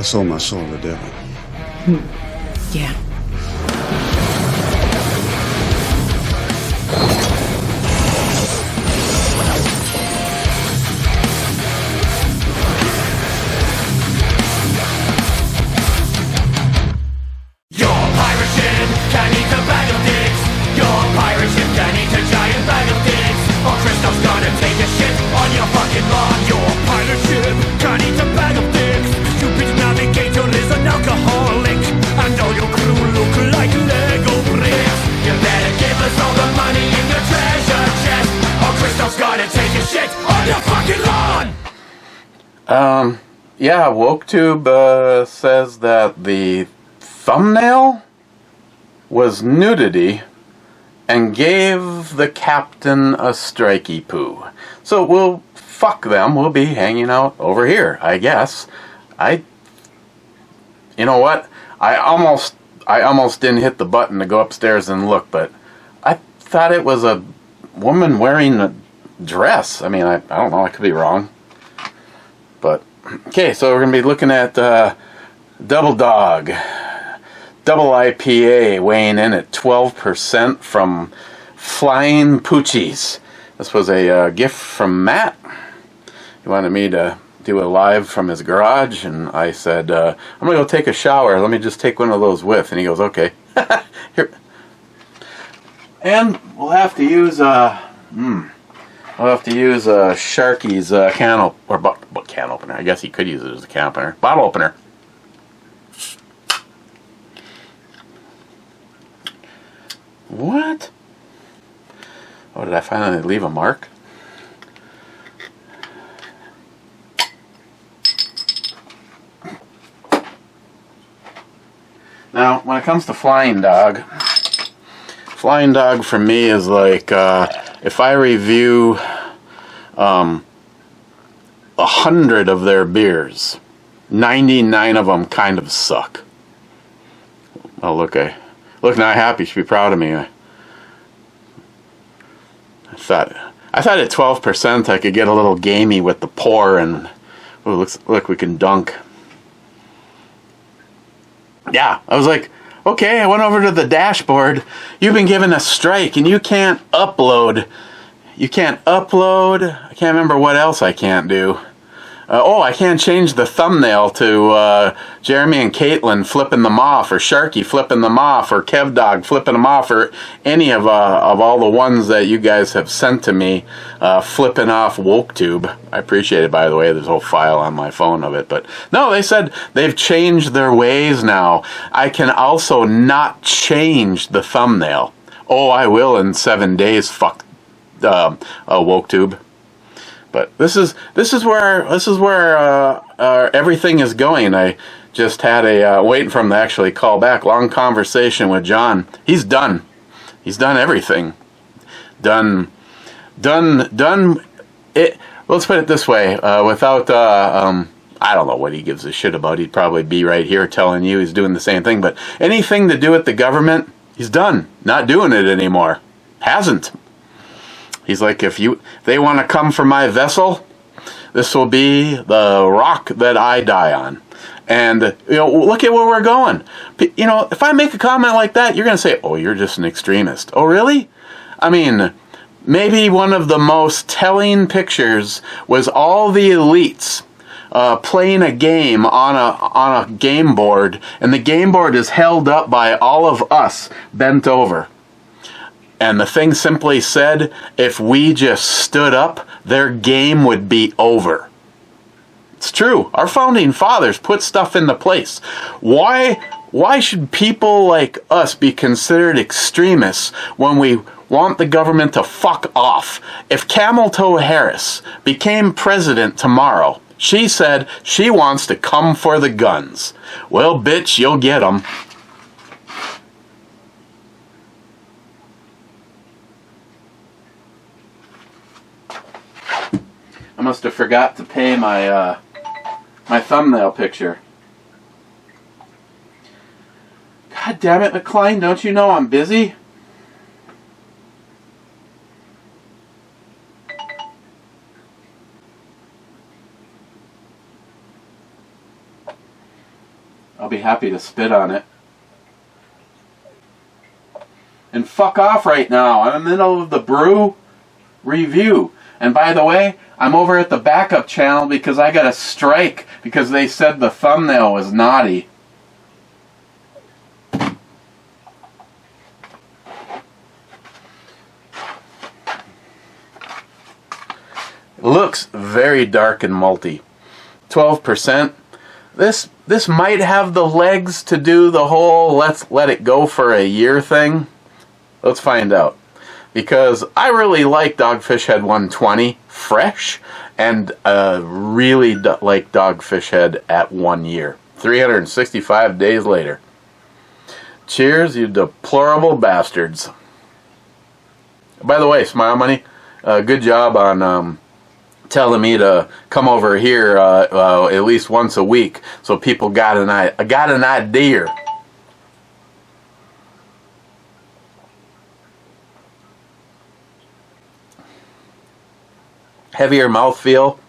sold my soul to the devil. Yeah. Yeah, WokeTube says that the thumbnail was nudity and gave the captain a strikey poo. So we'll fuck them. We'll be hanging out over here, I guess. You know what? I almost didn't hit the button to go upstairs and look, but I thought it was a woman wearing a dress. I mean, I don't know. I could be wrong. But, okay, so we're going to be looking at Double Dog, Double IPA, weighing in at 12% from Flying Poochies. This was a gift from Matt. He wanted me to do a live from his garage, and I said, I'm going to go take a shower. Let me just take one of those with. And he goes, okay. Here. And we'll have to use Sharky's can opener. I guess he could use it as a can opener. Bottle opener. What? Oh, did I finally leave a mark? Now, when it comes to Flying Dog for me is like, if I review 100 of their beers, 99 of them kind of suck. Oh, look now Happy should be proud of me. I thought at 12% I could get a little gamey with the pour, and look, we can dunk. Yeah, I was like, okay, I went over to the dashboard. You've been given a strike, and you can't upload. I can't remember what else I can't do. I can't change the thumbnail to Jeremy and Caitlin flipping them off, or Sharky flipping them off, or Kev Dog flipping them off, or any of all the ones that you guys have sent to me flipping off WokeTube. I appreciate it, by the way. There's a whole file on my phone of it. But no, they said they've changed their ways now. I can also not change the thumbnail. Oh, I will in 7 days. Fuck WokeTube. But this is where everything is going. I just had waiting for him to actually call back. Long conversation with John. He's done. He's done everything. Done. It. Let's put it this way. Without I don't know what he gives a shit about. He'd probably be right here telling you he's doing the same thing. But anything to do with the government, he's done. Not doing it anymore. Hasn't. He's like, if they want to come for my vessel, this will be the rock that I die on. And, look at where we're going. If I make a comment like that, you're going to say, oh, you're just an extremist. Oh, really? I mean, maybe one of the most telling pictures was all the elites playing a game on a game board, and the game board is held up by all of us bent over. And the thing simply said, if we just stood up, their game would be over. It's true. Our founding fathers put stuff into place. Why should people like us be considered extremists when we want the government to fuck off? If Camel Toe Harris became president tomorrow, she said she wants to come for the guns. Well, bitch, you'll get them. I must have forgot to pay my my thumbnail picture. God damn it, McCline, don't you know I'm busy? I'll be happy to spit on it. And fuck off right now. I'm in the middle of the brew review. And by the way, I'm over at the backup channel because I got a strike because they said the thumbnail was naughty. It looks very dark and malty. 12%. This might have the legs to do the whole let's let it go for a year thing. Let's find out. Because I really like Dogfish Head 120 fresh, and really like Dogfish Head at 1 year. 365 days later. Cheers, you deplorable bastards. By the way, Smile Money, good job on telling me to come over here at least once a week, so people got an idea. Heavier mouthfeel.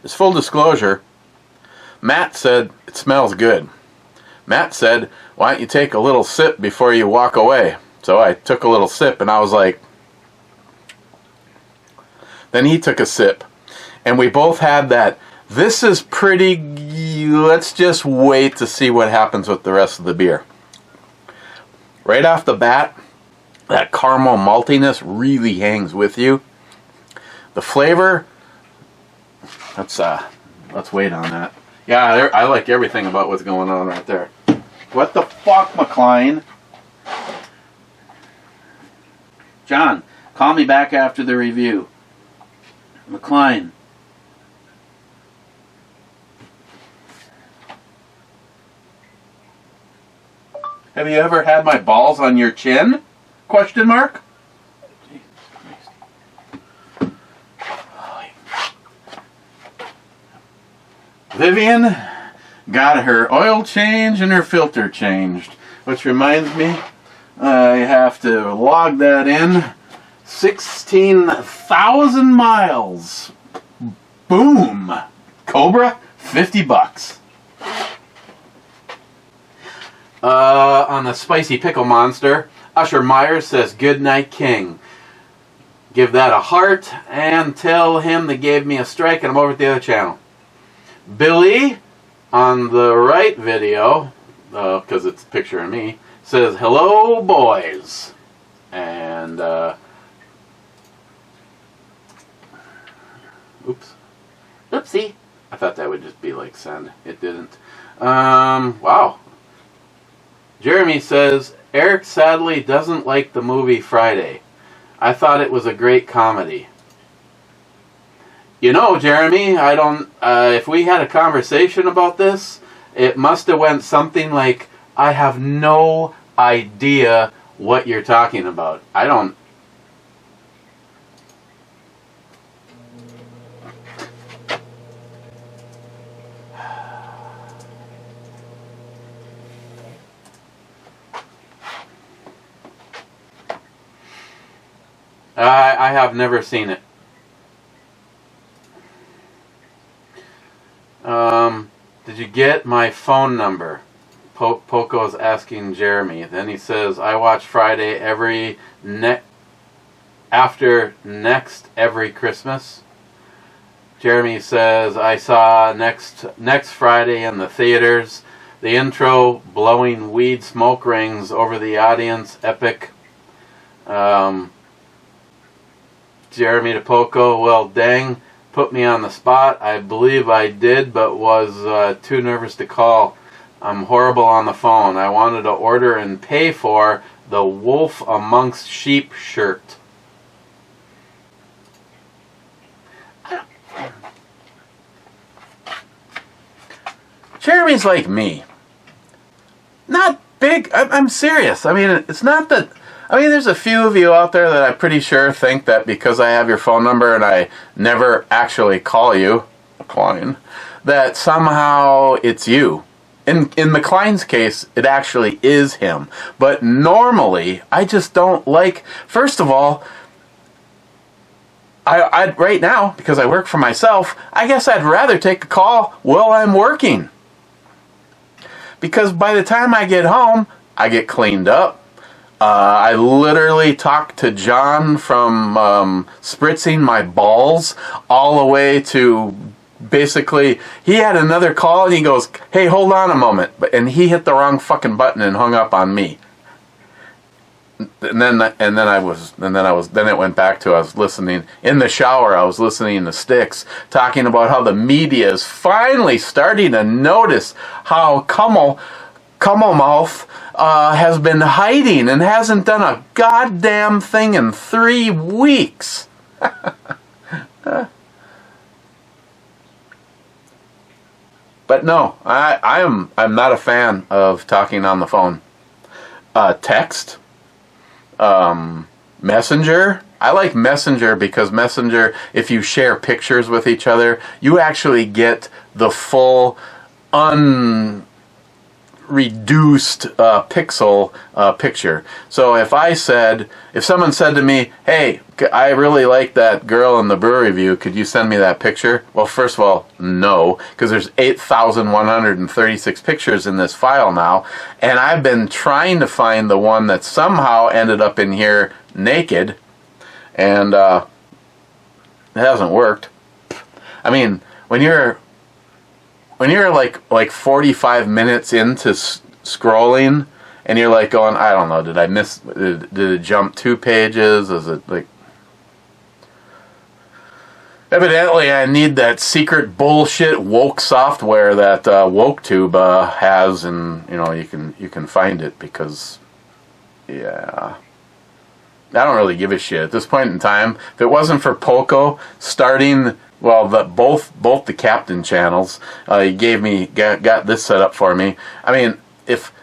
As full disclosure, Matt said it smells good. Matt said, why don't you take a little sip before you walk away? So I took a little sip and I was like, then he took a sip. And we both had that, this is pretty, let's just wait to see what happens with the rest of the beer. Right off the bat, that caramel maltiness really hangs with you. The flavor, let's wait on that. Yeah, I like everything about what's going on right there. What the fuck, McLean? John, call me back after the review. McLean. Have you ever had my balls on your chin? Question mark? Jesus Christ. Vivian got her oil change and her filter changed. Which reminds me, I have to log that in. 16,000 miles. Boom. Cobra, $50. On the spicy pickle monster, Usher Myers says, "Good night, King." Give that a heart and tell him they gave me a strike and I'm over at the other channel. Billy, on the right video, because it's a picture of me, says, "Hello, boys." And, oops. Oopsie. I thought that would just be like send. It didn't. Wow. Jeremy says, Eric sadly doesn't like the movie Friday. I thought it was a great comedy. You know, Jeremy, I don't, if we had a conversation about this, it must have went something like, I have no idea what you're talking about. I don't. I have never seen it. Did you get my phone number? Poco's asking Jeremy. Then he says, I watch Friday after next every Christmas. Jeremy says, I saw next Friday in the theaters. The intro, blowing weed smoke rings over the audience, epic. Jeremy to Poco, well, dang, put me on the spot. I believe I did, but was too nervous to call. I'm horrible on the phone. I wanted to order and pay for the Wolf Amongst Sheep shirt. Jeremy's like me. Not big. I'm serious. I mean, it's not that. I mean, there's a few of you out there that I'm pretty sure think that because I have your phone number and I never actually call you, McLean, that somehow it's you. In McLean's case, it actually is him. But normally, I just don't like. First of all, I'd right now, because I work for myself, I guess I'd rather take a call while I'm working. Because by the time I get home, I get cleaned up. I literally talked to John from spritzing my balls all the way to basically, he had another call and he goes, "Hey, hold on a moment," and he hit the wrong fucking button and hung up on me. And then it went back to, I was listening in the shower. I was listening to Styx talking about how the media is finally starting to notice how Cummelmouth has been hiding and hasn't done a goddamn thing in 3 weeks. But no, I'm not a fan of talking on the phone. Text. Messenger. I like Messenger because Messenger, if you share pictures with each other, you actually get the full reduced pixel picture. So if someone said to me, "Hey, I really like that girl in the brewery review, could you send me that picture?" Well, first of all, no, because there's 8,136 pictures in this file now, and I've been trying to find the one that somehow ended up in here naked, and it hasn't worked. I mean, when you're like 45 minutes into scrolling, and you're like going, I don't know, did I miss? Did it jump 2 pages? Is it like? Evidently, I need that secret bullshit woke software that WokeTube has, and you can find it because, yeah. I don't really give a shit at this point in time. If it wasn't for Poco starting, well, both the captain channels, he got this set up for me. I mean, if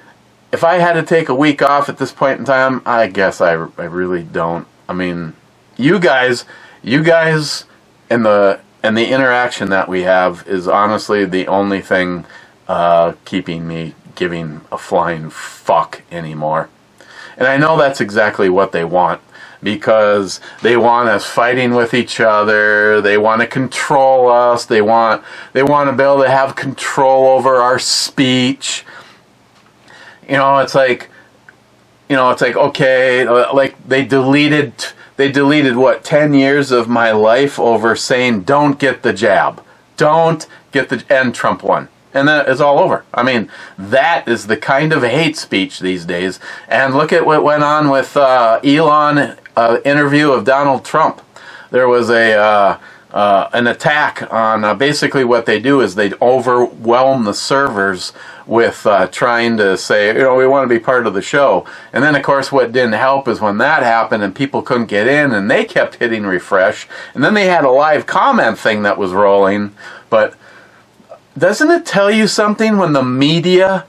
I had to take a week off at this point in time, I guess I really don't. I mean, you guys, and the interaction that we have is honestly the only thing keeping me giving a flying fuck anymore. And I know that's exactly what they want, because they want us fighting with each other. They want to control us. They want to be able to have control over our speech. It's like okay, like they deleted what, 10 years of my life over saying don't get the jab, and Trump won. And then it's all over. I mean, that is the kind of hate speech these days. And look at what went on with Elon interview of Donald Trump. There was an attack on basically what they do is they overwhelm the servers with trying to say, we want to be part of the show. And then, of course, what didn't help is when that happened and people couldn't get in and they kept hitting refresh. And then they had a live comment thing that was rolling. But doesn't it tell you something when the media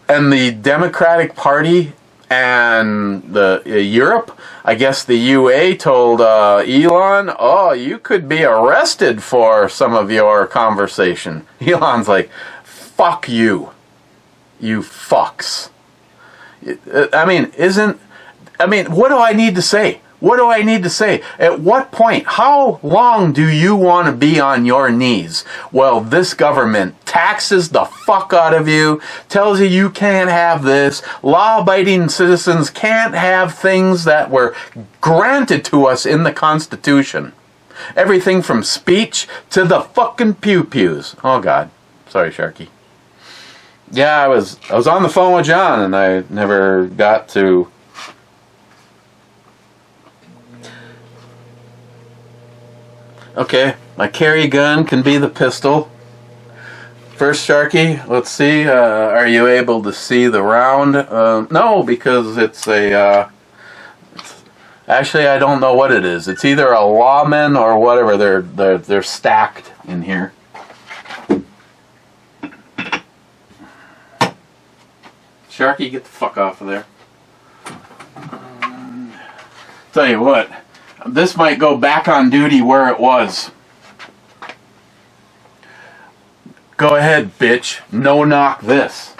and the Democratic Party and the Europe, I guess the UA told Elon, "Oh, you could be arrested for some of your conversation." Elon's like, "Fuck you, you fucks." I mean, what do I need to say? What do I need to say? At what point? How long do you want to be on your knees? Well, this government taxes the fuck out of you, tells you you can't have this. Law-abiding citizens can't have things that were granted to us in the Constitution. Everything from speech to the fucking pew-pews. Oh, God. Sorry, Sharky. Yeah, I was on the phone with John, and I never got to... Okay, my carry gun can be the pistol. First, Sharky, let's see. Are you able to see the round? No, because it's a... actually, I don't know what it is. It's either a lawman or whatever. They're stacked in here. Sharky, get the fuck off of there. Tell you what. This might go back on duty where it was. Go ahead, bitch. No knock this.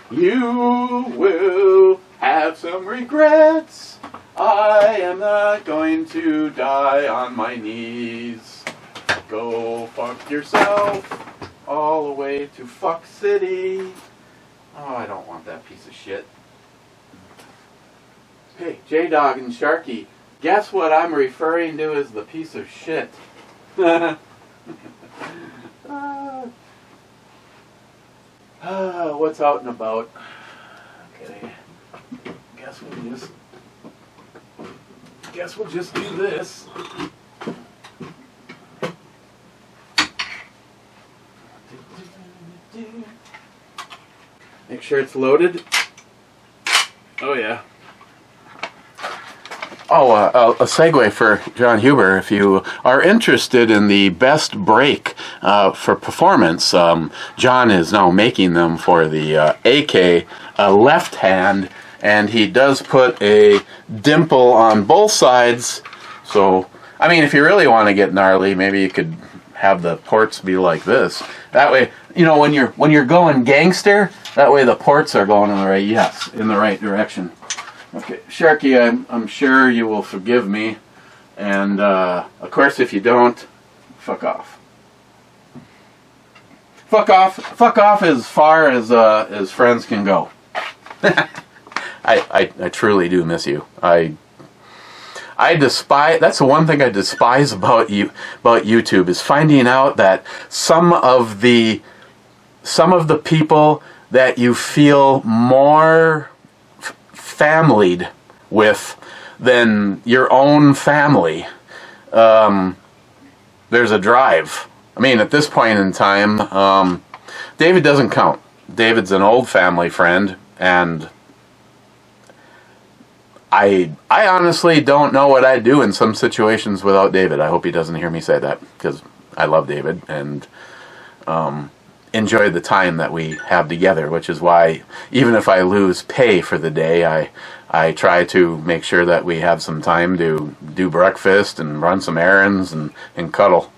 You will have some regrets. I am not going to die on my knees. Go fuck yourself all the way to fuck city. Oh, I don't want that piece of shit. Hey, J-Dog and Sharky, guess what I'm referring to as the piece of shit? What's out and about? Okay, guess we'll just do this. Make sure it's loaded. Oh yeah. Oh, a segue for John Huber. If you are interested in the best brake for performance, John is now making them for the AK left hand, and he does put a dimple on both sides. So, I mean, if you really want to get gnarly, maybe you could have the ports be like this. That way, you know, when you're going gangster, that way the ports are going in the right direction. Okay, Sharky, I'm sure you will forgive me, and of course, if you don't, fuck off. Fuck off as far as friends can go. I truly do miss you. I despise. That's the one thing I despise about YouTube is finding out that some of the people that you feel more familied with than your own family, there's a drive. I mean, at this point in time, David doesn't count. David's an old family friend, and I honestly don't know what I'd do in some situations without David. I hope he doesn't hear me say that, because I love David and enjoy the time that we have together, which is why even if I lose pay for the day, I try to make sure that we have some time to do breakfast and run some errands and cuddle.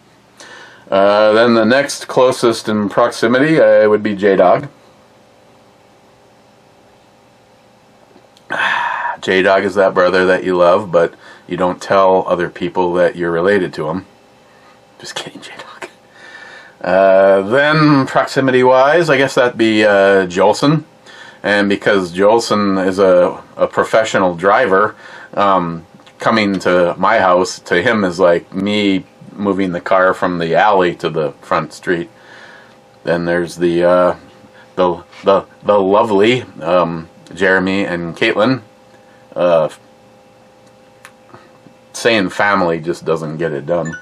Then the next closest in proximity would be J-Dog. J-Dog is that brother that you love, but you don't tell other people that you're related to him. Just kidding, J-Dog. Then proximity-wise, I guess that'd be Jolson. And because Jolson is a professional driver, coming to my house to him is like me moving the car from the alley to the front street. Then there's the lovely Jeremy and Caitlin. Saying family just doesn't get it done.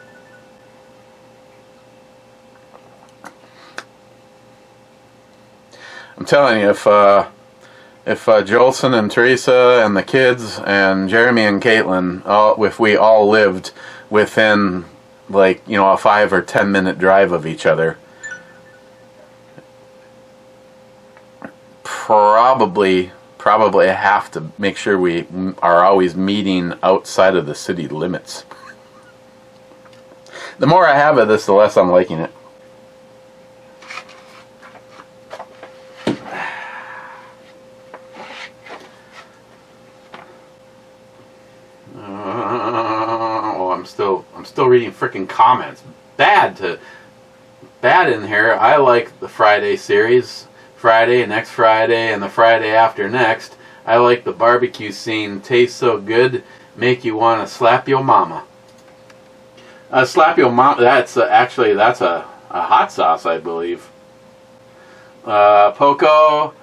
I'm telling you, if Jolson and Teresa and the kids and Jeremy and Caitlin, if we all lived within, like, you know, a 5 or 10 minute drive of each other, probably have to make sure we are always meeting outside of the city limits. The more I have of this, the less I'm liking it. I'm still reading freaking comments. Bad in here. I like the Friday series. Friday, next Friday, and the Friday after next. I like the barbecue scene. Tastes so good, make you want to slap your mama. Slap your mama. That's actually a hot sauce, I believe. Poco.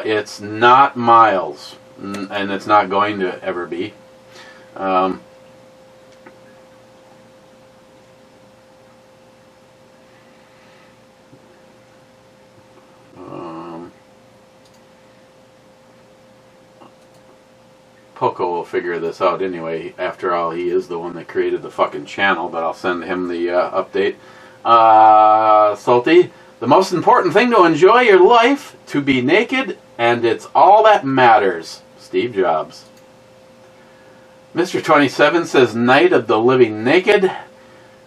It's not Miles, and it's not going to ever be. Poco will figure this out anyway. After all, he is the one that created the fucking channel, but I'll send him the update. Salty, the most important thing to enjoy your life, to be naked, and it's all that matters. Steve Jobs. Mr. 27 says, Night of the Living Naked.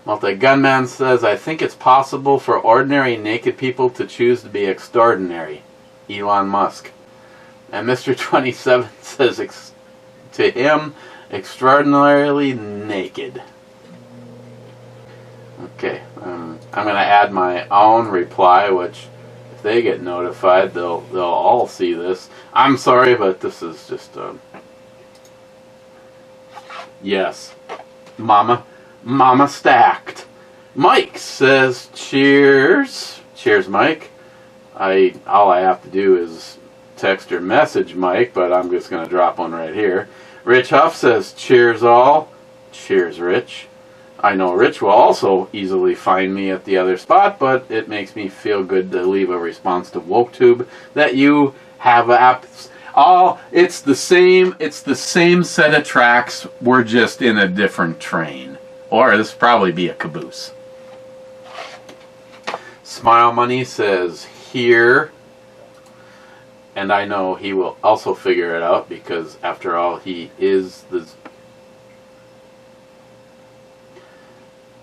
Multi-Gunman says, I think it's possible for ordinary naked people to choose to be extraordinary. Elon Musk. And Mr. 27 says, to him, extraordinarily naked. Okay, I'm going to add my own reply, which if they get notified, they'll all see this. I'm sorry, but this is just yes, Mama stacked. Mike says cheers. Cheers, Mike. All I have to do is text or message Mike, but I'm just going to drop one right here. Rich Huff says cheers all. Cheers, Rich. I know Rich will also easily find me at the other spot, but it makes me feel good to leave a response to WokeTube that you have apps. It's the same set of tracks. We're just in a different train. Or this will probably be a caboose. Smile Money says here. And I know he will also figure it out because after all he is the...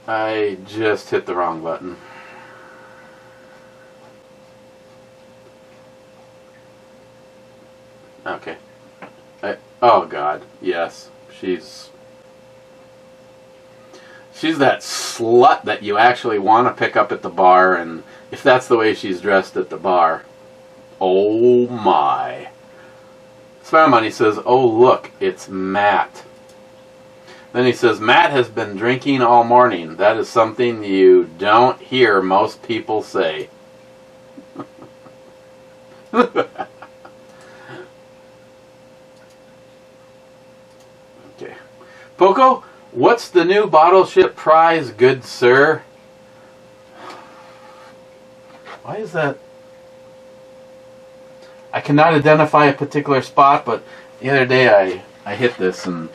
I just hit the wrong button. Okay. Oh God, yes. She's that slut that you actually want to pick up at the bar, and if that's the way she's dressed at the bar, oh my. Smile Money says, oh look, it's Matt. Then he says, Matt has been drinking all morning. That is something you don't hear most people say. Okay. Poco, what's the new bottle ship prize, good sir? Why is that? I cannot identify a particular spot, but the other day I hit this and...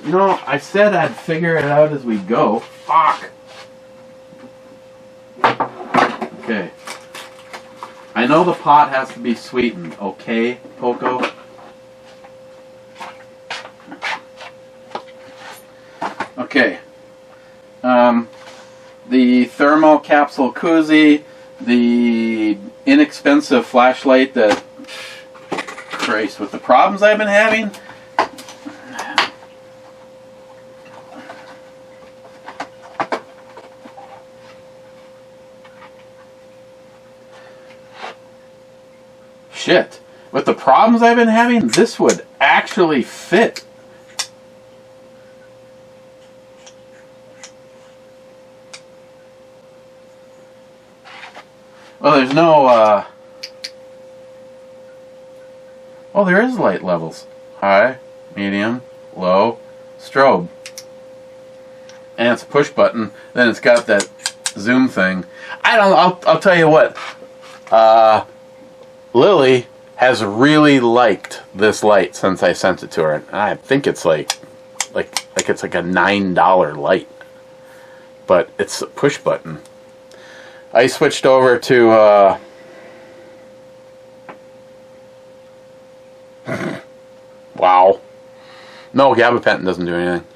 You know, I said I'd figure it out as we go. Fuck! Okay. I know the pot has to be sweetened, okay, Poco? Okay. The thermal capsule koozie, the inexpensive flashlight that... Christ, with the problems I've been having... Shit. With the problems I've been having, this would actually fit. Well, there's no, oh, there is light levels. High, medium, low, strobe. And it's a push button. Then it's got that zoom thing. I don't know, I'll tell you what. Lily has really liked this light since I sent it to her. And I think it's like it's like a $9 light. But it's a push button. I switched over to wow. No, gabapentin doesn't do anything.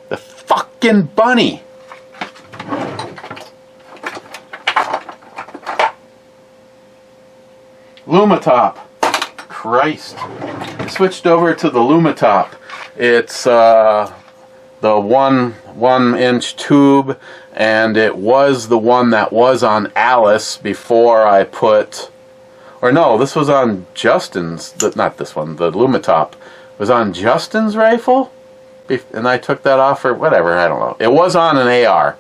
The fucking bunny. Lumatop. Christ. I switched over to the Lumatop. It's the 1 inch tube, and it was the one that was on Alice before I put... Or no, this was on Justin's... Not this one, the Lumatop. Was on Justin's rifle? And I took that off or whatever, I don't know. It was on an AR.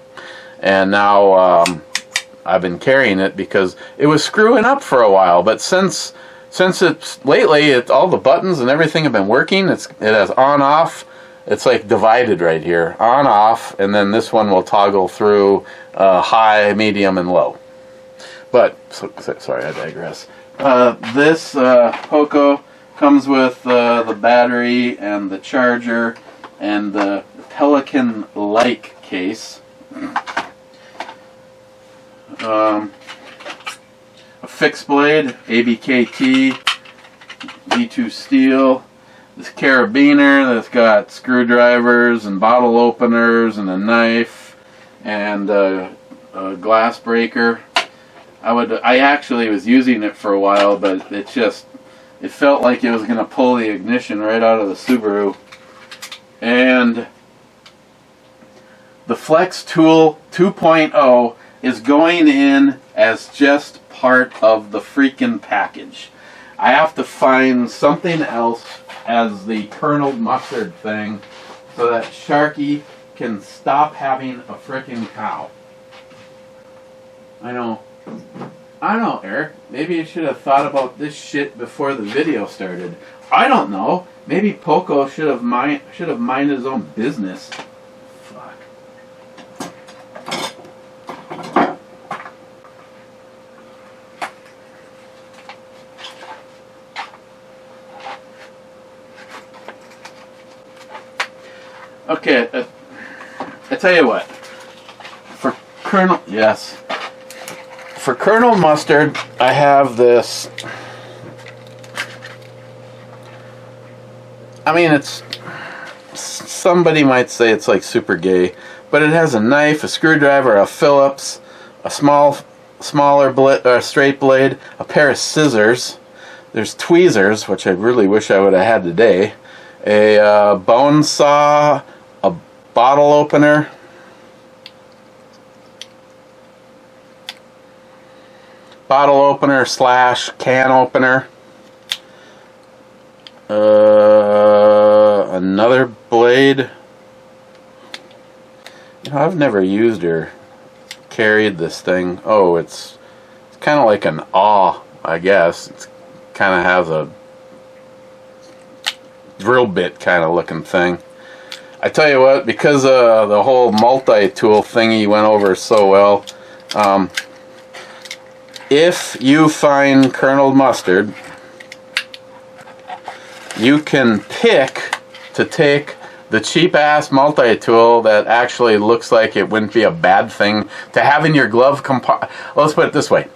And now... I've been carrying it because it was screwing up for a while, but since it's lately, all the buttons and everything have been working. It has on off. It's like divided right here, on off, and then this one will toggle through high, medium, and low. But sorry, I digress. This Poco comes with the battery and the charger and the Pelican-like case. A fixed blade, ABKT, D2 steel, this carabiner that's got screwdrivers and bottle openers and a knife and a glass breaker. I actually was using it for a while, but it's just it felt like it was going to pull the ignition right out of the Subaru. And the Flex Tool 2.0 is going in as just part of the freaking package. I have to find something else as the kernel mustard thing so that Sharky can stop having a freaking cow. I know, Eric. Maybe you should have thought about this shit before the video started. I don't know. Maybe Poco should have mind his own business. Fuck. Okay, I tell you what. For kernel mustard, I have this. I mean, somebody might say it's like super gay, but it has a knife, a screwdriver, a Phillips, a smaller straight blade, a pair of scissors. There's tweezers, which I really wish I would have had today. A bone saw, a bottle opener, / can opener, another blade. You know, I've never used or carried this thing. Oh, it's kind of like an awl, I guess. It kind of has a drill bit kind of looking thing. I tell you what, because the whole multi-tool thingy went over so well, if you find kernel mustard, you can pick to take the cheap-ass multi-tool that actually looks like it wouldn't be a bad thing to have in your glove compartment. Let's put it this way.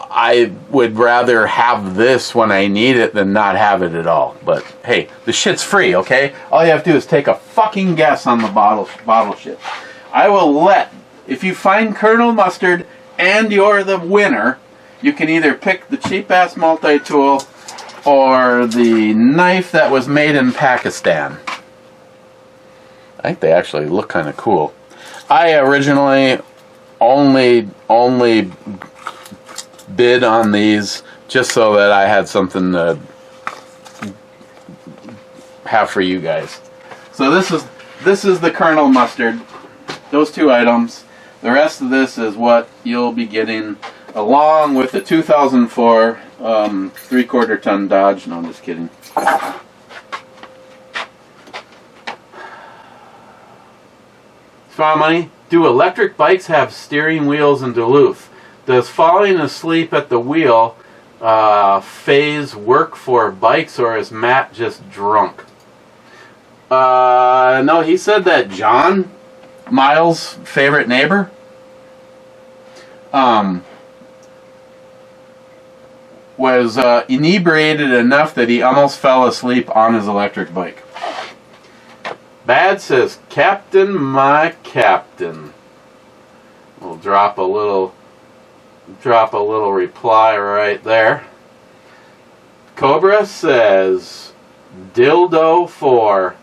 I would rather have this when I need it than not have it at all. But hey, the shit's free, okay? All you have to do is take a fucking guess on the bottle shit. I will if you find kernel mustard and you're the winner, you can either pick the cheap-ass multi-tool or the knife that was made in Pakistan. I think they actually look kind of cool. I originally only bid on these just so that I had something to have for you guys. So this is the kernel mustard. Those two items. The rest of this is what you'll be getting along with the 2004 3/4 ton Dodge. No, I'm just kidding. Spot money. Do electric bikes have steering wheels in Duluth? Does falling asleep at the wheel phase work for bikes, or is Matt just drunk? No, he said that John, Miles' favorite neighbor, was inebriated enough that he almost fell asleep on his electric bike. Bad says, Captain, my captain. We'll drop a little reply right there. Cobra says, dildo for.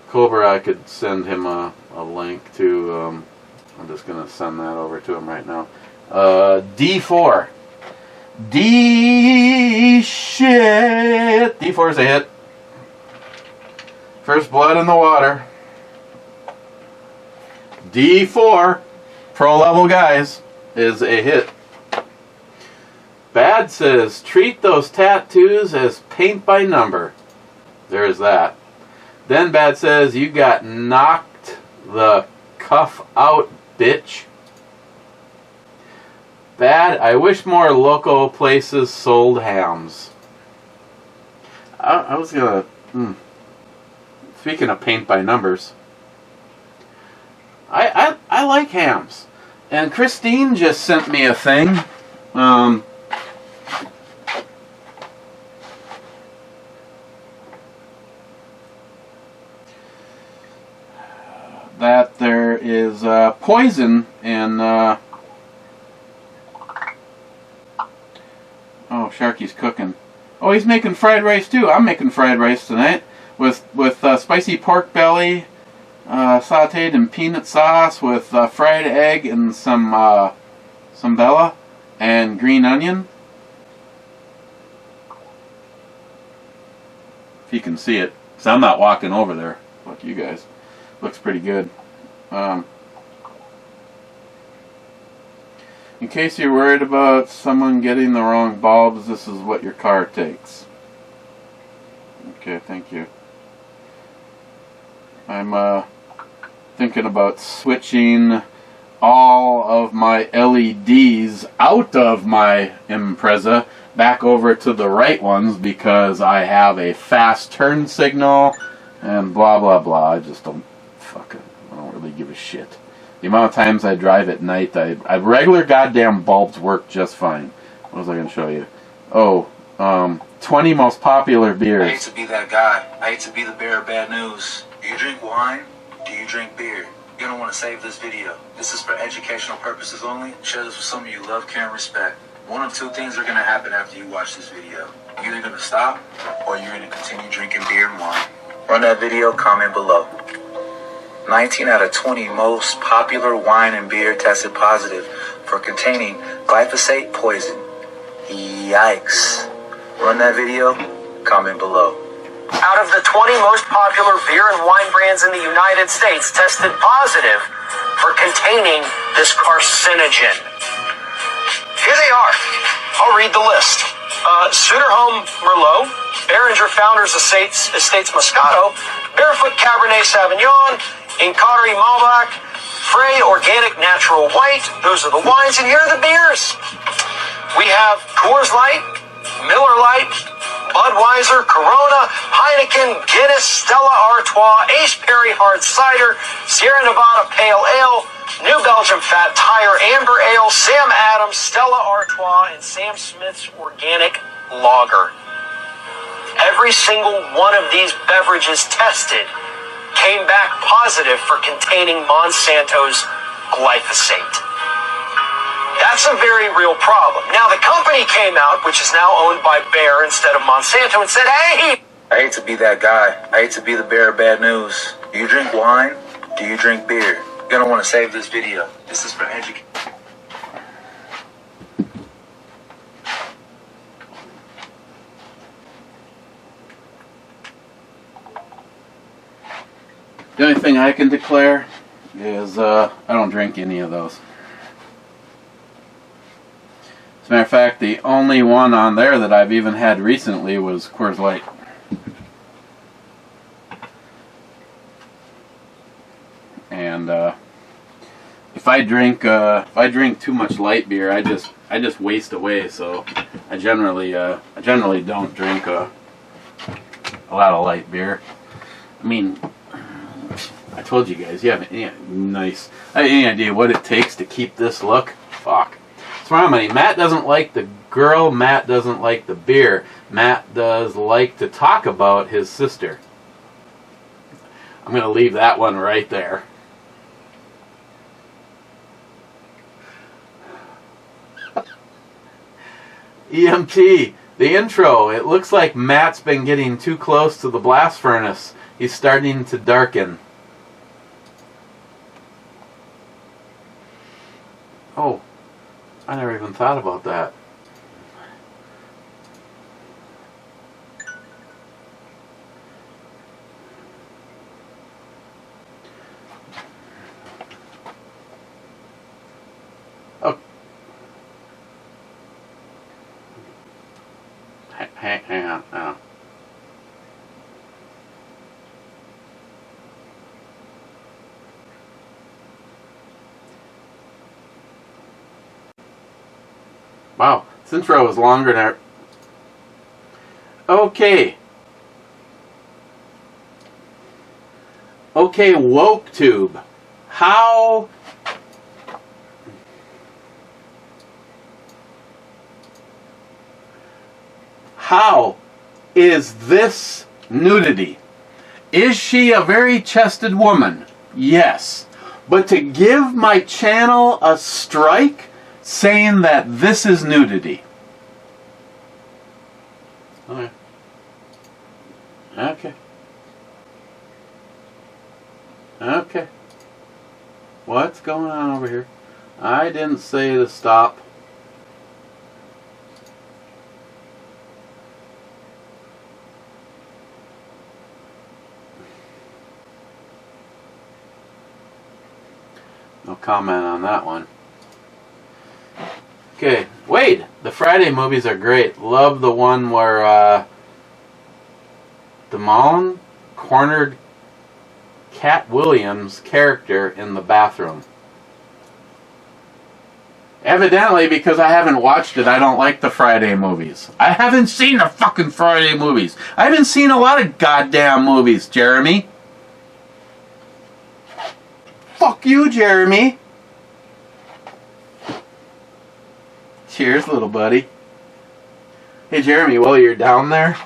Cobra, I could send him a link to, I'm just going to send that over to him right now. D4. D shit. D4 is a hit. First blood in the water. D4, pro level guys, is a hit. Bad says, treat those tattoos as paint by number. There's that. Then Bad says, you got knocked the cuff out, bitch. Bad, I wish more local places sold hams. I was gonna... Speaking of paint by numbers, I like hams. And Christine just sent me a thing. That there is poison in... oh, Sharky's cooking. Oh, he's making fried rice too. I'm making fried rice tonight with spicy pork belly, sautéed in peanut sauce with fried egg and some Bella and green onion. If you can see it, because I'm not walking over there. Look, you guys, looks pretty good. In case you're worried about someone getting the wrong bulbs, this is what your car takes. Okay, thank you. I'm thinking about switching all of my LEDs out of my Impreza back over to the right ones because I have a fast turn signal and blah blah blah. I just don't I don't really give a shit. The amount of times I drive at night, regular goddamn bulbs work just fine. What was I going to show you? Oh, 20 most popular beers. I hate to be that guy. I hate to be the bearer of bad news. Do you drink wine? Do you drink beer? You're going to want to save this video. This is for educational purposes only. Share this with someone you love, care, and respect. One of two things are going to happen after you watch this video. You're either going to stop, or you're going to continue drinking beer and wine. Run that video, comment below. 19 out of 20 most popular wine and beer tested positive for containing glyphosate poison. Yikes. Run that video, comment below. Out of the 20 most popular beer and wine brands in the United States tested positive for containing this carcinogen. Here they are. I'll read the list. Suderholm Merlot, Behringer Founders Estates Moscato, Barefoot Cabernet Sauvignon, Inkari Malbec, Frey Organic Natural White. Those are the wines, and here are the beers. We have Coors Light, Miller Lite, Budweiser, Corona, Heineken, Guinness, Stella Artois, Ace Perry Hard Cider, Sierra Nevada Pale Ale, New Belgium Fat Tire, Amber Ale, Sam Adams, Stella Artois, and Sam Smith's Organic Lager. Every single one of these beverages tested came back positive for containing Monsanto's glyphosate. That's a very real problem. Now, the company came out, which is now owned by Bayer instead of Monsanto, and said, hey! I hate to be that guy. I hate to be the bearer of bad news. Do you drink wine? Do you drink beer? You're going to want to save this video. This is for education. The only thing I can declare is I don't drink any of those. As a matter of fact, the only one on there that I've even had recently was Coors Light. And if I drink too much light beer, I just waste away. So I generally don't drink a lot of light beer. I mean, I told you guys, you have any idea what it takes to keep this look? Fuck. It's harmony. Matt doesn't like the girl. Matt doesn't like the beer. Matt does like to talk about his sister. I'm going to leave that one right there. EMT, the intro. It looks like Matt's been getting too close to the blast furnace. He's starting to darken. Oh, I never even thought about that. Oh. Hang on. Oh. Wow, this intro is longer than Okay. Okay, WokeTube. How is this nudity? Is she a very chested woman? Yes. But to give my channel a strike saying that this is nudity. Okay. Okay. Okay. What's going on over here? I didn't say to stop. No comment on that one. Okay, Wade, the Friday movies are great. Love the one where DeMolin cornered Cat Williams' character in the bathroom. Evidently, because I haven't watched it, I don't like the Friday movies. I haven't seen the fucking Friday movies. I haven't seen a lot of goddamn movies, Jeremy. Fuck you, Jeremy. Cheers, little buddy. Hey, Jeremy, while you're down there.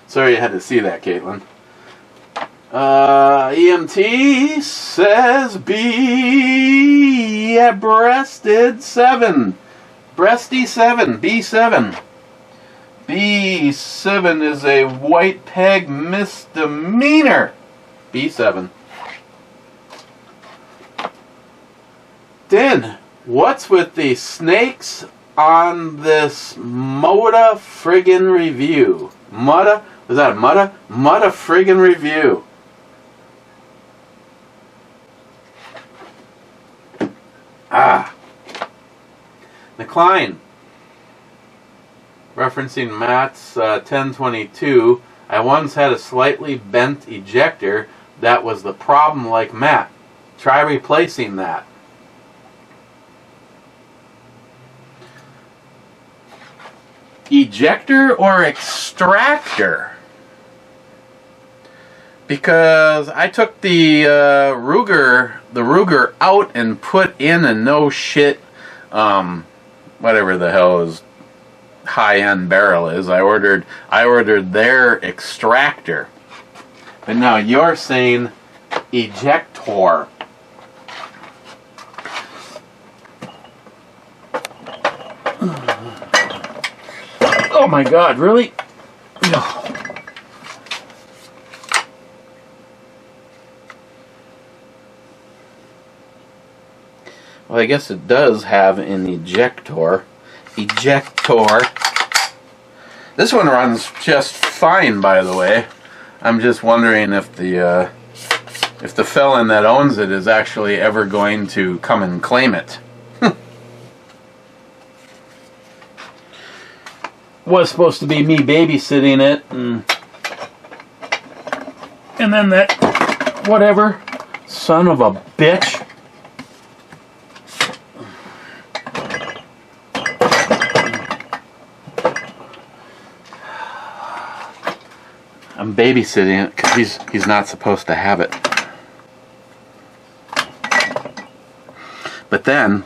Sorry you had to see that, Caitlin. EMT says B at breasted 7. Breasty 7. B7. B7 is a white peg misdemeanor. B7. Then, what's with the snakes on this Moda friggin' review? Mudda? Was that a Mudda? Mudda friggin' review. McLean. Referencing Matt's 1022, I once had a slightly bent ejector that was the problem like Matt. Try replacing that. Ejector or extractor? Because I took the Ruger out and put in a no shit whatever the hell is high-end barrel is. I ordered their extractor. But now you're saying ejector. Oh my God, really? No. Well, I guess it does have an ejector. Ejector. This one runs just fine, by the way. I'm just wondering if the felon that owns it is actually ever going to come and claim it. Was supposed to be me babysitting it, and then that whatever son of a bitch. I'm babysitting it because he's not supposed to have it. But then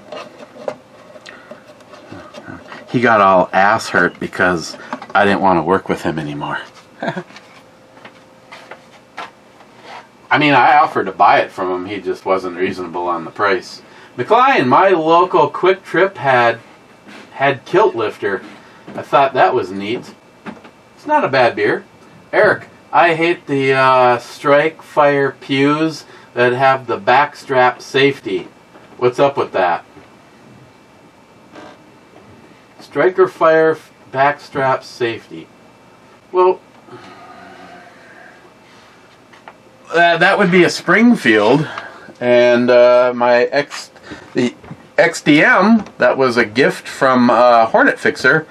he got all ass hurt because I didn't want to work with him anymore. I mean, I offered to buy it from him. He just wasn't reasonable on the price. McLean, my local Quick Trip had Kilt Lifter. I thought that was neat. It's not a bad beer. Eric, I hate the Strike Fire pews that have the backstrap safety. What's up with that? Striker Fire backstrap safety. Well, that would be a Springfield, and the XDM that was a gift from Hornet Fixer.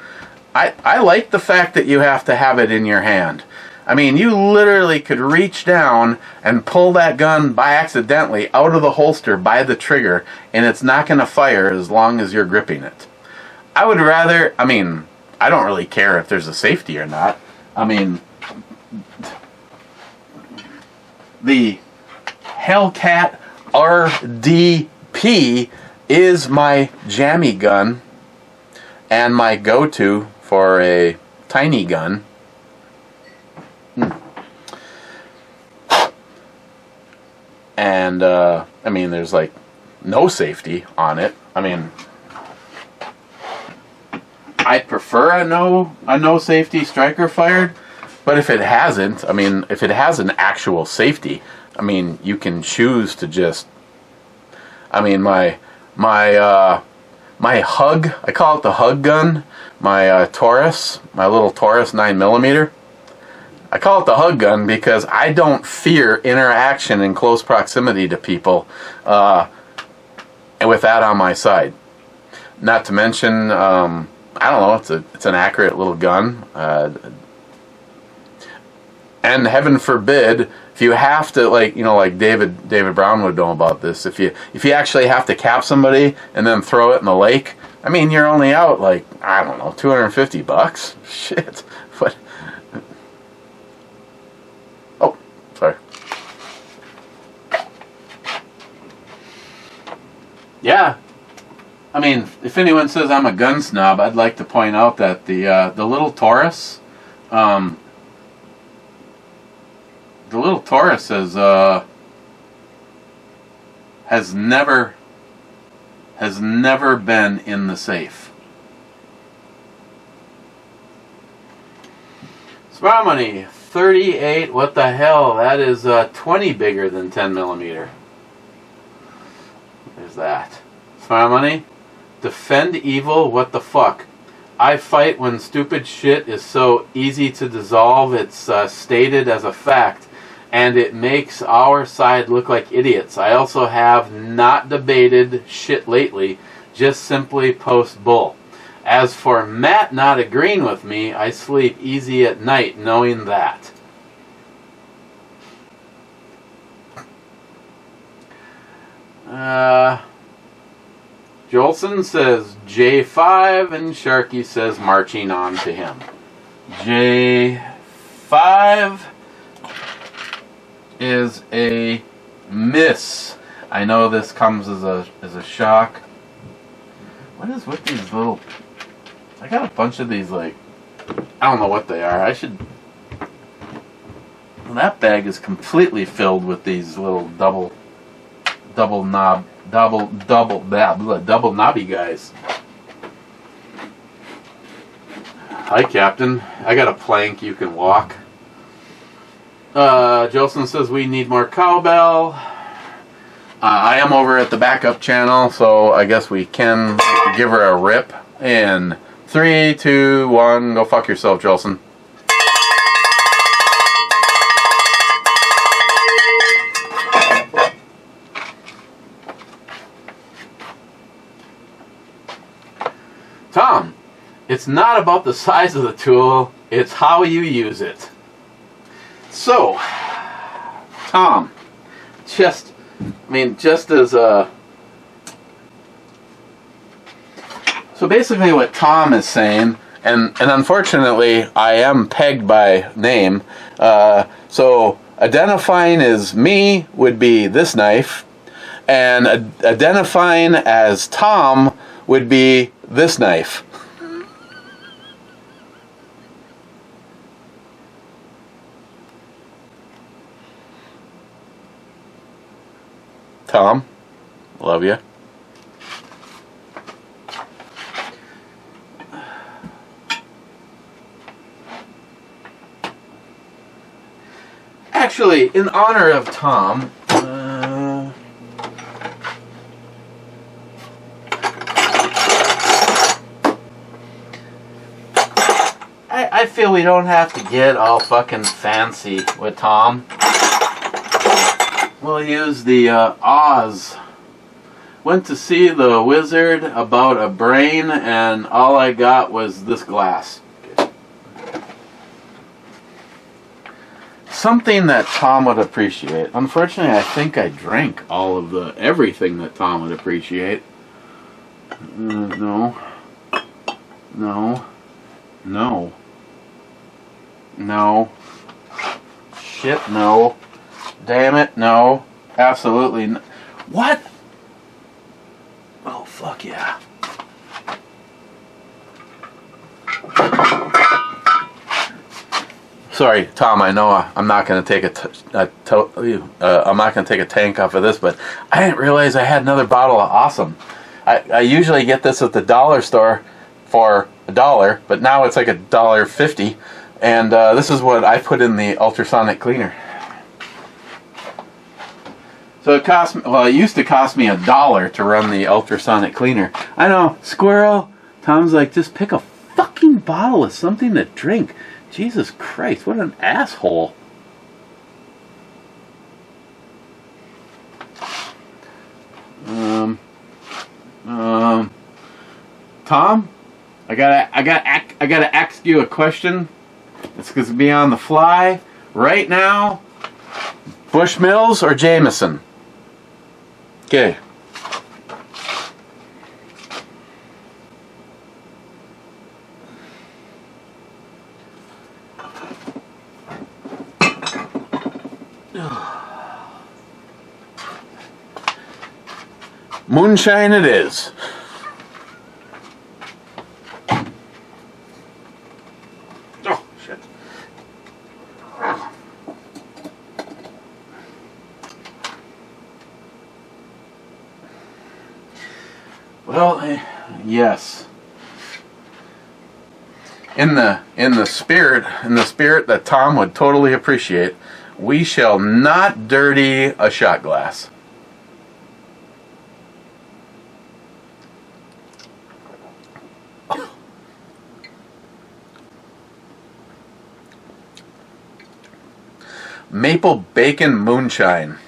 I like the fact that you have to have it in your hand. I mean, you literally could reach down and pull that gun by accidentally out of the holster by the trigger, and it's not going to fire as long as you're gripping it. I would rather, I mean, I don't really care if there's a safety or not. I mean, the Hellcat RDP is my jammy gun and my go-to for a tiny gun. And, I mean, there's like no safety on it. I mean, I'd prefer a no safety striker fired, but if it hasn't, I mean, if it has an actual safety, I mean, you can choose to just, I mean, my hug, I call it the hug gun, my Taurus, my little Taurus 9mm. I call it the hug gun because I don't fear interaction in close proximity to people, and with that on my side. Not to mention, I don't know, it's an accurate little gun. And heaven forbid, if you have to, like, you know, like David Brown would know about this, if you actually have to cap somebody and then throw it in the lake, I mean, you're only out, like, I don't know, $250. Shit. But, oh, sorry. Yeah. I mean, if anyone says I'm a gun snob, I'd like to point out that the little Taurus, has never been in the safe. Smart money, 38. What the hell? That is 20 bigger than 10mm. There's that. Smart money. Defend evil, what the fuck? I fight when stupid shit is so easy to dissolve, it's stated as a fact, and it makes our side look like idiots. I also have not debated shit lately, just simply post bull. As for Matt not agreeing with me, I sleep easy at night knowing that. Jolson says J5, and Sharky says marching on to him. J5 is a miss. I know this comes as a shock. What is with these little... I got a bunch of these, like... I don't know what they are. I should... Well, that bag is completely filled with these little double knobby guys. Hi, Captain. I got a plank you can walk. Jolson says we need more cowbell. I am over at the backup channel, so I guess we can give her a rip. In 3, 2, 1, go fuck yourself, Jolson. Tom, it's not about the size of the tool, it's how you use it. So, Tom, just as a... So basically what Tom is saying, and unfortunately I am pegged by name, so identifying as me would be this knife, and identifying as Tom would be this knife. Tom, love you. Actually, in honor of Tom, I feel we don't have to get all fucking fancy with Tom. We'll use the Oz. Went to see the wizard about a brain, and all I got was this glass. Something that Tom would appreciate. Unfortunately, I think I drank all of everything that Tom would appreciate. No. Shit, no. Damn it, no. Absolutely no. What? Oh, fuck yeah. Sorry, Tom. I know I'm not going to take I'm not going to take a tank off of this, but I didn't realize I had another bottle of Awesome. I usually get this at the dollar store, for $1, but now it's like $1.50. And this is what I put in the ultrasonic cleaner. So it used to cost me $1 to run the ultrasonic cleaner. I know, squirrel. Tom's like, just pick a fucking bottle of something to drink. Jesus Christ, what an asshole. Tom, I gotta ask you a question. It's gonna be on the fly right now. Bushmills or Jameson? Okay. Moonshine it is. Oh, shit. Well, yes. In the spirit that Tom would totally appreciate, we shall not dirty a shot glass. Maple Bacon Moonshine.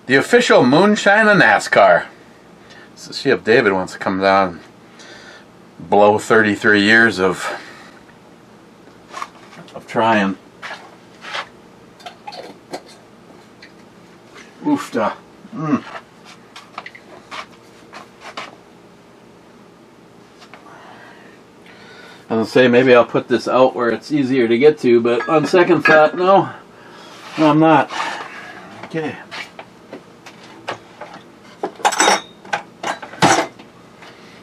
The official moonshine of NASCAR. So see if David wants to come down and blow 33 years of trying. Oofta. I was gonna say maybe I'll put this out where it's easier to get to, but on second thought, no, I'm not. Okay.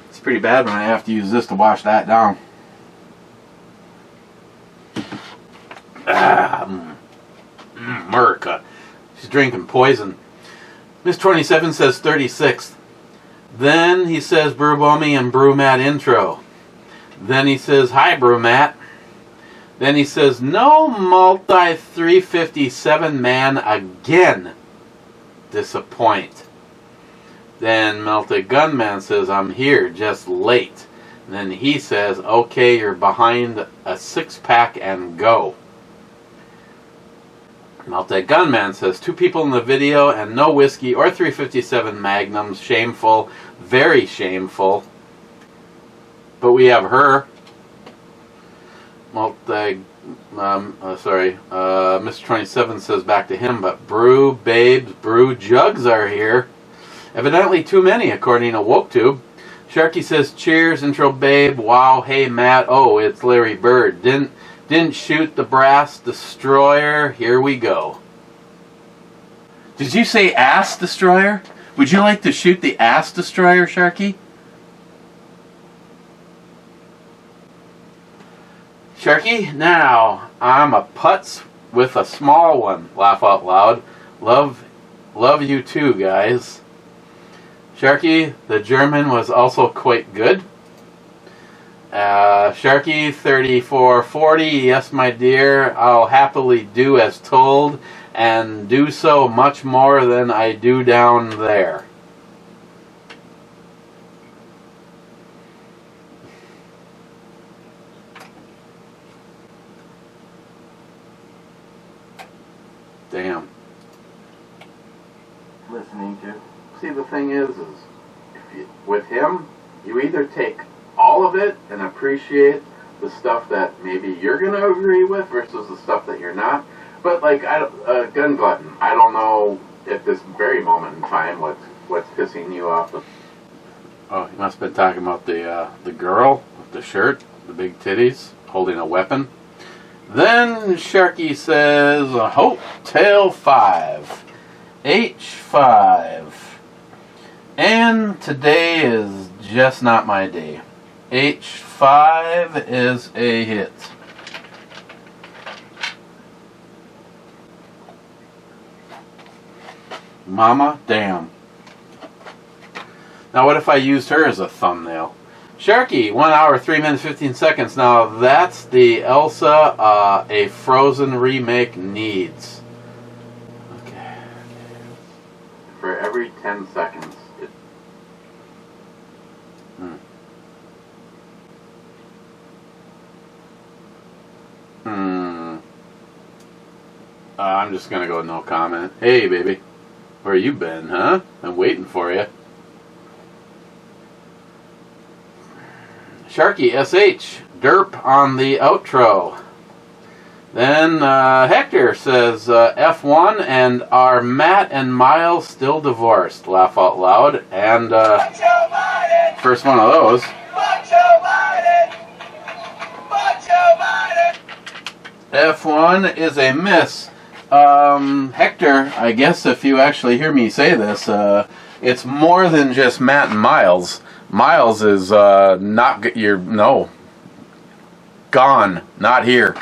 It's pretty bad when I have to use this to wash that down. America. She's drinking poison. Miss 27 says 36th. Then he says Brew Bummy and Brew Matt intro. Then he says, hi, Brew Matt. Then he says, no multi 357 man again. Disappoint. Then Multi Gunman says, I'm here, just late. And then he says, okay, you're behind a 6-pack and go. Multi Gunman says, 2 people in the video and no whiskey or 357 Magnums. Shameful. Very shameful. But we have her. Mr. 27 says back to him, but brew babes, brew jugs are here. Evidently too many, according to WokeTube. Sharky says, cheers, intro babe. Wow, hey Matt. Oh, it's Larry Bird. Didn't shoot the brass destroyer. Here we go. Did you say ass destroyer? Would you like to shoot the ass destroyer, Sharky? Sharky, now I'm a putz with a small one. Laugh out loud. Love you too, guys. Sharky, the German was also quite good. Sharky 3440, yes my dear, I'll happily do as told and do so much more than I do down there. Damn. Listening to. See, the thing is with him, you either take all of it and appreciate the stuff that maybe you're going to agree with versus the stuff that you're not. But like, Gun Glutton, I don't know at this very moment in time what's pissing you off. Oh, you must have been talking about the girl with the shirt, the big titties, holding a weapon. Then Sharky says, Hotel 5, H5, and today is just not my day. H5 is a hit. Mama, damn. Now what if I used her as a thumbnail? Sharky, 1 hour, 3 minutes, 15 seconds. Now, that's the Elsa, a Frozen remake needs. Okay. For every 10 seconds. I'm just going to go no comment. Hey, baby. Where you been, huh? I'm waiting for you. Sharky SH, derp on the outro. Then Hector says F1 and are Matt and Miles still divorced? Laugh out loud. And first one of those. F1 is a miss. Hector, I guess if you actually hear me say this, it's more than just Matt and Miles. Miles is gone, not here.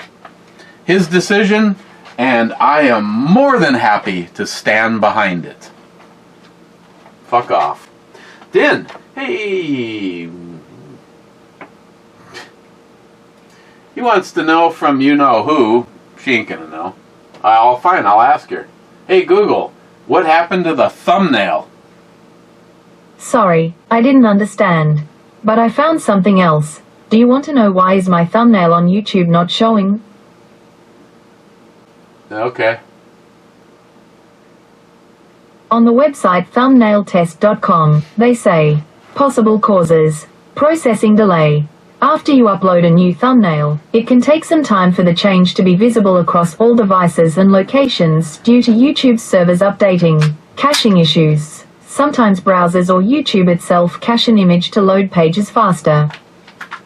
His decision, and I am more than happy to stand behind it. Fuck off. Din, hey. He wants to know from you-know-who. She ain't gonna know. Fine, I'll ask her. Hey Google, what happened to the thumbnail? Sorry, I didn't understand. But I found something else. Do you want to know why is my thumbnail on YouTube not showing? Okay. On the website thumbnailtest.com, they say, possible causes, processing delay. After you upload a new thumbnail, it can take some time for the change to be visible across all devices and locations due to YouTube's servers updating, caching issues. Sometimes browsers or YouTube itself cache an image to load pages faster.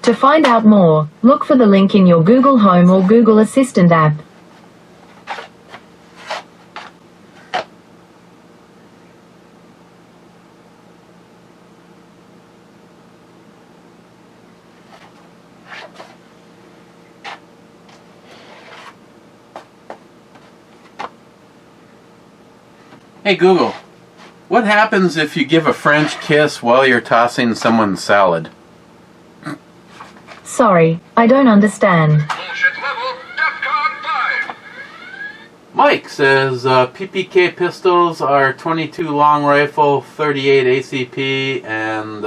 To find out more, look for the link in your Google Home or Google Assistant app. Hey Google, what happens if you give a French kiss while you're tossing someone's salad? Sorry, I don't understand. Mike says PPK pistols are 22 long rifle, 38 ACP, and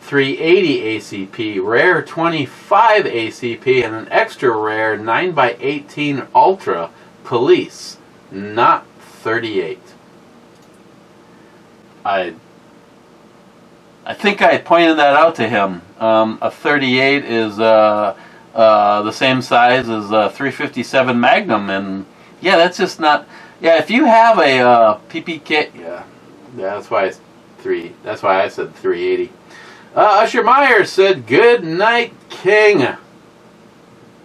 380 ACP, rare 25 ACP, and an extra rare 9x18 Ultra Police, not 38. I think I pointed that out to him. A 38 is the same size as a 357 Magnum, and yeah, that's just not. Yeah, if you have a PPK, yeah, that's why it's three. That's why I said 380. Usher Myers said, "Good night, King."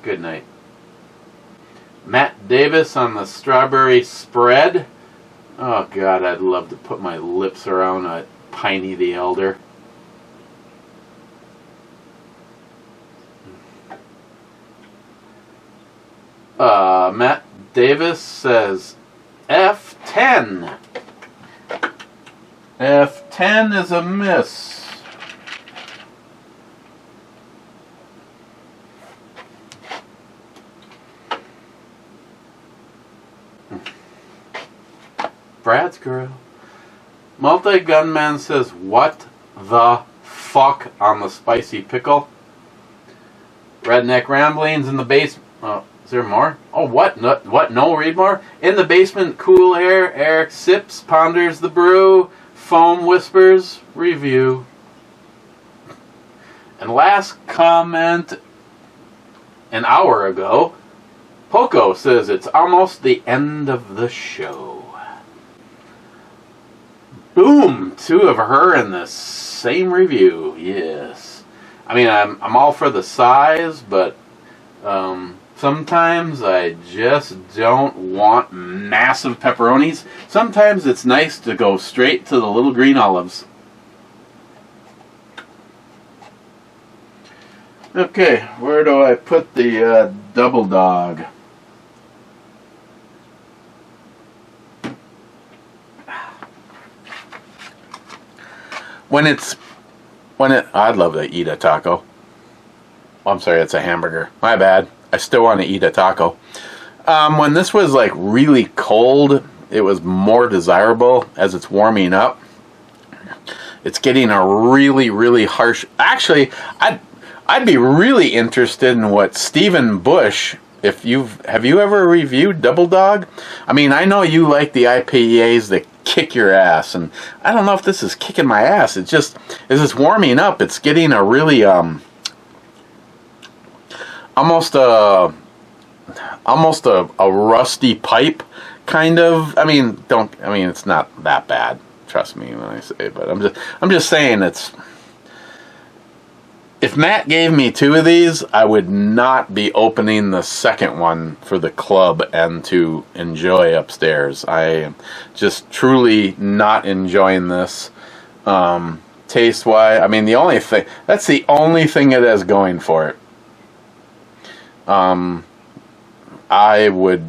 Good night. Matt Davis on the strawberry spread. Oh God, I'd love to put my lips around a Piney the Elder. Matt Davis says F10. F10 is a miss. Brad's girl. Multi-Gunman says, what the fuck on the spicy pickle? Redneck Ramblings in the basement. Oh, is there more? Oh, what? No, read more? In the basement, cool air. Eric sips, ponders the brew. Foam whispers, review. And last comment an hour ago, Poco says it's almost the end of the show. Boom! 2 of her in the same review. Yes. I mean, I'm all for the size, but sometimes I just don't want massive pepperonis. Sometimes it's nice to go straight to the little green olives. Okay, where do I put the double dog? When it's I'd love to eat a taco. Oh, I'm sorry, it's a hamburger. My bad. I still want to eat a taco. When this was like really cold, it was more desirable. As it's warming up, it's getting a really, really harsh. Actually, I'd be really interested in what Stephen Bush. Have you ever reviewed Double Dog? I mean, I know you like the IPAs that kick your ass, and I don't know if this is kicking my ass. It's just, as it's warming up, it's getting a really almost a rusty pipe kind of. I mean, it's not that bad. Trust me when I say it, but I'm just saying it's. If Matt gave me 2 of these, I would not be opening the second one for the club and to enjoy upstairs. I am just truly not enjoying this. Taste-wise, I mean, that's the only thing it has going for it. I would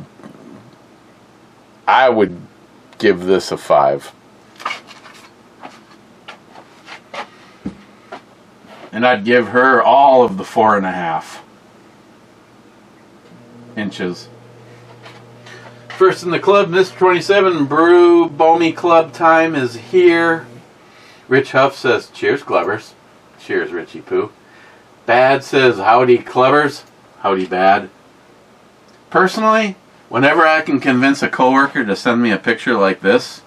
give this a 5. And I'd give her all of the 4.5 inches. First in the club, Mr. 27 Brew Bomi Club time is here. Rich Huff says, cheers, Clubbers. Cheers, Richie Poo. Bad says, howdy, Clubbers. Howdy, Bad. Personally, whenever I can convince a coworker to send me a picture like this,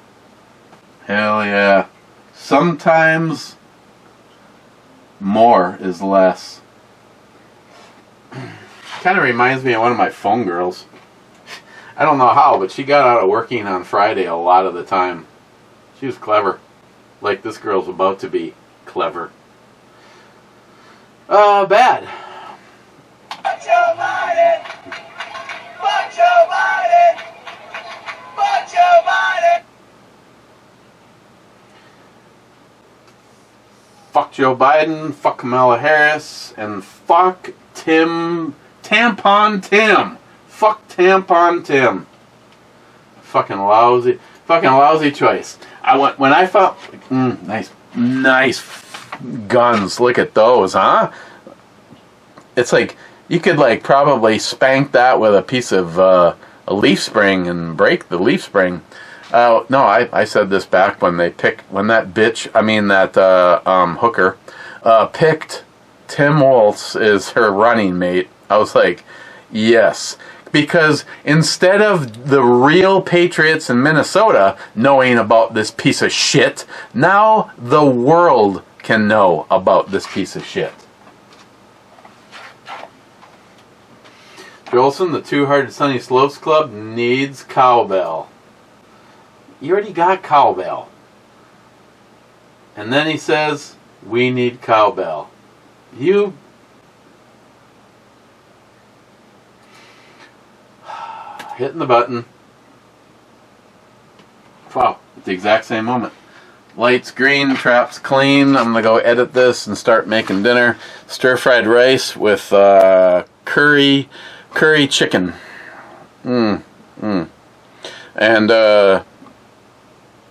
hell yeah. Sometimes more is less. Kind of reminds me of one of my phone girls. I don't know how, but she got out of working on Friday a lot of the time. She was clever. Like this girl's about to be clever. Bad. Fuck Joe Biden! Fuck Joe Biden! Fuck Joe Biden! Fuck Joe Biden, fuck Kamala Harris, and fuck Tampon Tim. Fuck Tampon Tim. Fucking lousy choice. When I found nice guns. Look at those, huh? It's like you could like probably spank that with a piece of a leaf spring and break the leaf spring. No, I said this back when that hooker picked Tim Woltz as her running mate. I was like, yes. Because instead of the real patriots in Minnesota knowing about this piece of shit, now the world can know about this piece of shit. Jolson, the Two Hearted Sunny Slopes Club needs cowbell. You already got cowbell. And then he says, we need cowbell. You... hitting the button. Wow, at the exact same moment. Lights green, traps clean. I'm going to go edit this and start making dinner. Stir-fried rice with curry chicken. And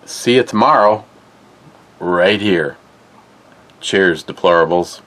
see you tomorrow right here. Cheers, deplorables.